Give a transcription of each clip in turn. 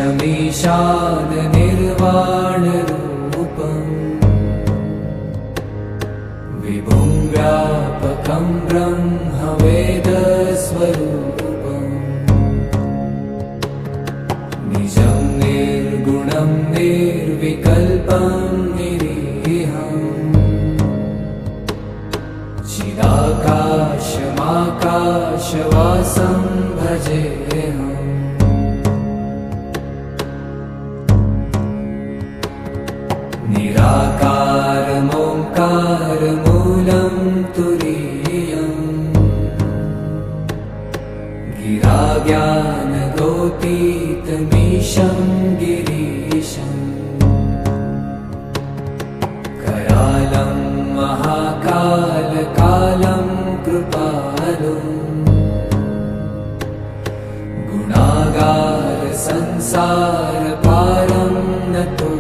ईशमीशान निर्वाणरूपम् विभुं व्यापकं ब्रह्मवेदस्वरूपम् निजं निर्गुणं निर्विकल्पं निरीहम् चिदाकाशमाकाशवासं भजेऽहम् निराकारमोङ्कारमूलं तुरीयम् गिराज्ञानगोतीतमीशं गिरीशम् करालं महाकालकालं कृपालुम् गुणागार संसारपारं नतो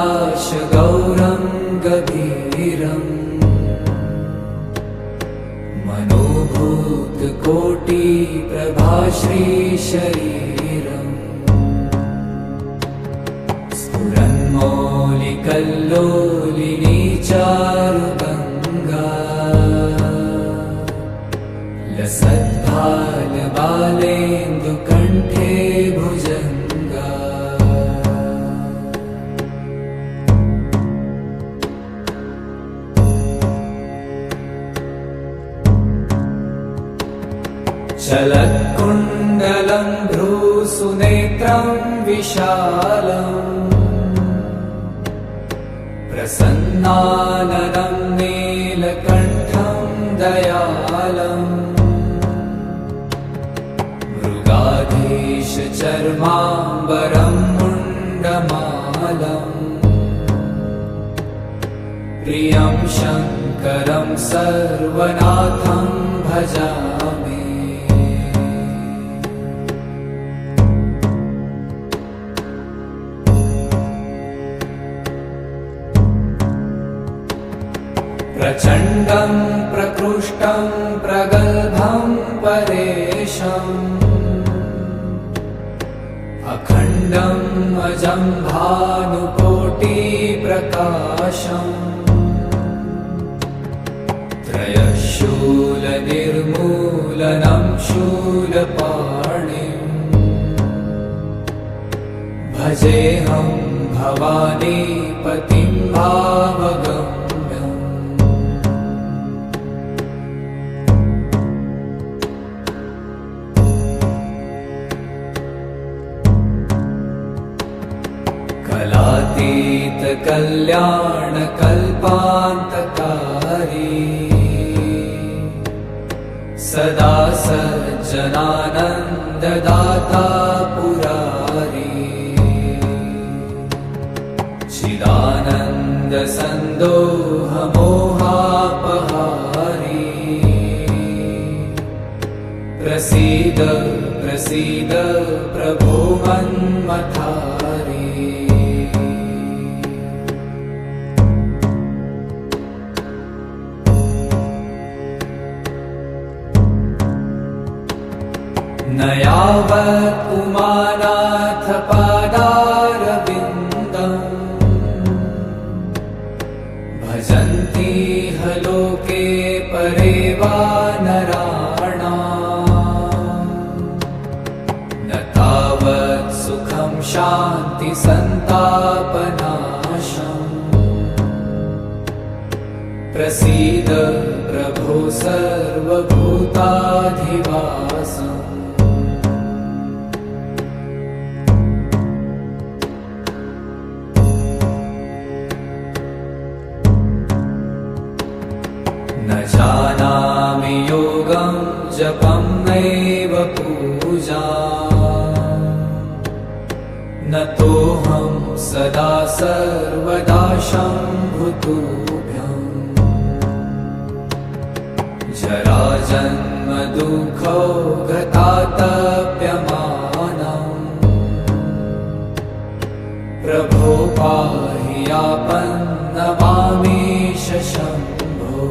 तुषारात्रिसङ्काशगौरं गभीरम् मनोभूतकोटिप्रभाश्रीशरीरम् स्फुरन्मौलिकल्लोलिनी चारुगङ्गा लसद्भालबालेन्दुकण्ठे भुजङ्गा चलत्कुण्डलं भ्रूसुनेत्रं विशालम् प्रसन्नाननं नीलकण्ठं दयालम् मृगाधीशचर्माम्बरं मुण्डमालम् प्रियं शङ्करं सर्वनाथं भजामि प्रचण्डं प्रकृष्टं प्रगल्भं परेशम् अखण्डम् अजं भानुकोटिप्रकाशम् त्रयशूलनिर्मूलनं शूलपाणिम् भजेऽहं भवानीपतिं भावगम् कलातीतकल्याणकल्पान्तकारी सदा सज्जनानन्ददाता पुरारी चिदानन्दसन्दोहमोहापहारी प्रसीद प्रसीद प्रभो मन्मथारी न यावत् उमानाथपादारविन्दम् भजन्ति ह लोके परे वा नराणाम् न तावत् सुखं शान्तिसन्तापनाशम् प्रसीद प्रभो सर्वभूताधिवासम् न जानामि योगं जपं नैव पूजा न तोऽहं सदा सर्वदा शम्भुतुभ्यम् जराजन्म दुःखौ गतातप्यमानम् प्रभो शम्भो।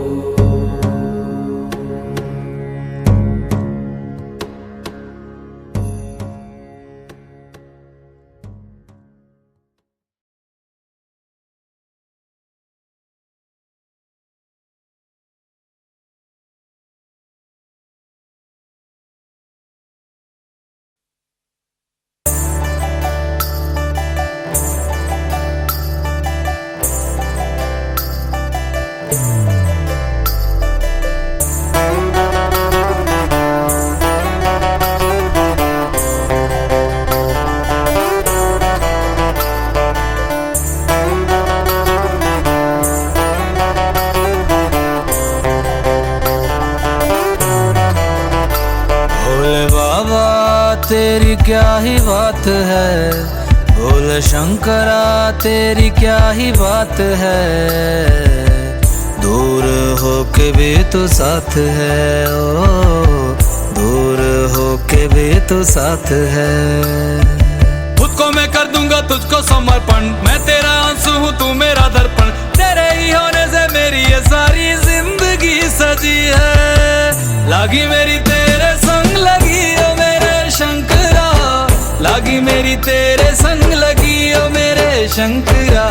तेरी क्या ही बात है, भोले शंकरा तेरी क्या ही बात है। दूर हो के भी तू साथ है, ओ दूर हो के भी तू साथ है। खुद को मैं कर दूंगा तुझको समर्पण, मैं तेरा आंसू हूँ तू मेरा दर्पण। तेरे ही होने से मेरी ये सारी जिंदगी सजी है। लागी मेरी तेरे संग लगी ओ मेरे शंकरा, लागी मेरी तेरे संग लगी ओ मेरे शंकरा।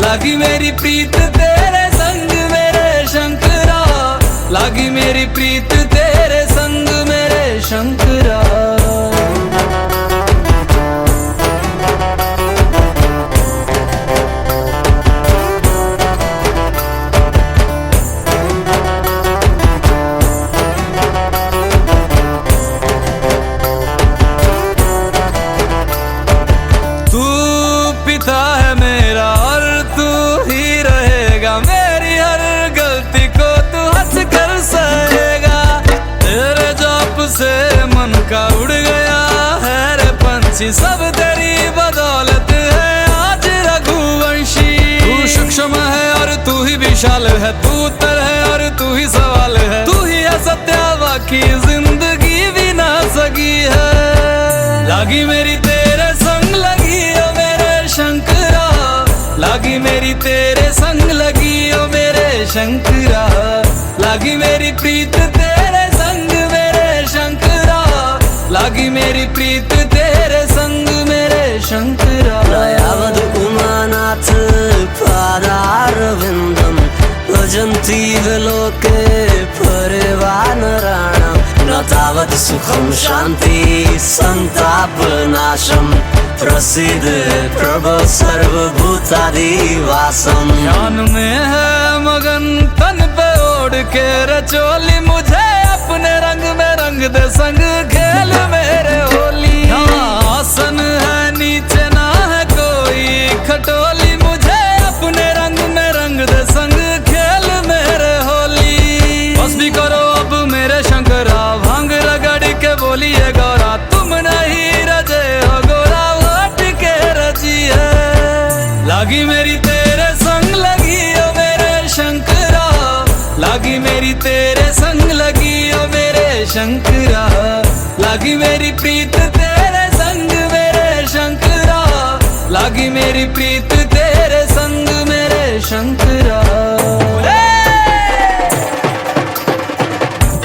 लागी मेरी प्रीत तेरे संग मेरे शंकरा, लागी मेरी प्रीत तेरे संग मेरे शंकरा। उड़ गया है रे पंछी, सब तेरी बदौलत है आज रघुवंशी। तू सूक्ष्म है और तू ही विशाल है, तू उत्तर है और तू ही सवाल है। तू ही है सत्य बाकी जिंदगी भी ना सकी है। लागी मेरी तेरे संग लगी ओ मेरे शंकरा, लागी मेरी तेरे संग लगी ओ मेरे शंकरा। लागी मेरी प्रीत तेरे संग मेरे शंकरा, लागी मेरी प्रीत तेरे संग मेरे शंकरा। दयावद उमानाथ पादारविन्दं भजन्ति लोके परिवानराणां। न तावत् सुखं शान्ति संतापनाशं, प्रसीद प्रभो सर्वभूतादिवासं। ध्यान में है मगन तन पे ओढ़ के रचोली, मुझे अपने रंग में रंग दे संग खेल मेरे होली। आसन है नीचे ना है कोई खटोली, मुझे अपने रंग में रंग दे संग खेल मेरे होली। बस भी करो अब मेरे शंकरा, भांग रगड़ के बोलिए गौरा। तुम नहीं रजे हो गोरा हट के रजी है। लागी मेरी तेरे संग लगी ओ मेरे शंकरा, लागी मेरी तेरे संग लगी ओ मेरे शंकरा। लागी मेरी प्रीत तेरे संग मेरे शंकरा, लागी मेरी प्रीत तेरे संग मेरे शंकरा।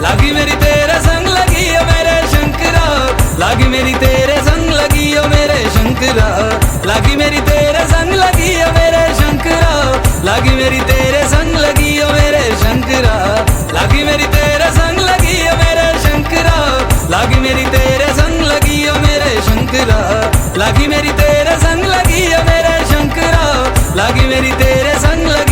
लागी मेरी तेरे संग लगी ओ मेरे शंकरा, लागी मेरी तेरे संग लगी ओ मेरे शंकरा। लागी मेरी तेरे संग लगी ओ मेरे शंकरा, लागी मेरी तेरे संग लगी ओ मेरे शंकरा। लागी मेरी तेरे संग लगी ओ मेरे शंकरा, लागी मेरी तेरे संग लगी ओ मेरे शंकरा। लागी मेरी तेरे संग लगी ओ मेरे शंकरा, लागी मेरी तेरे संग लगी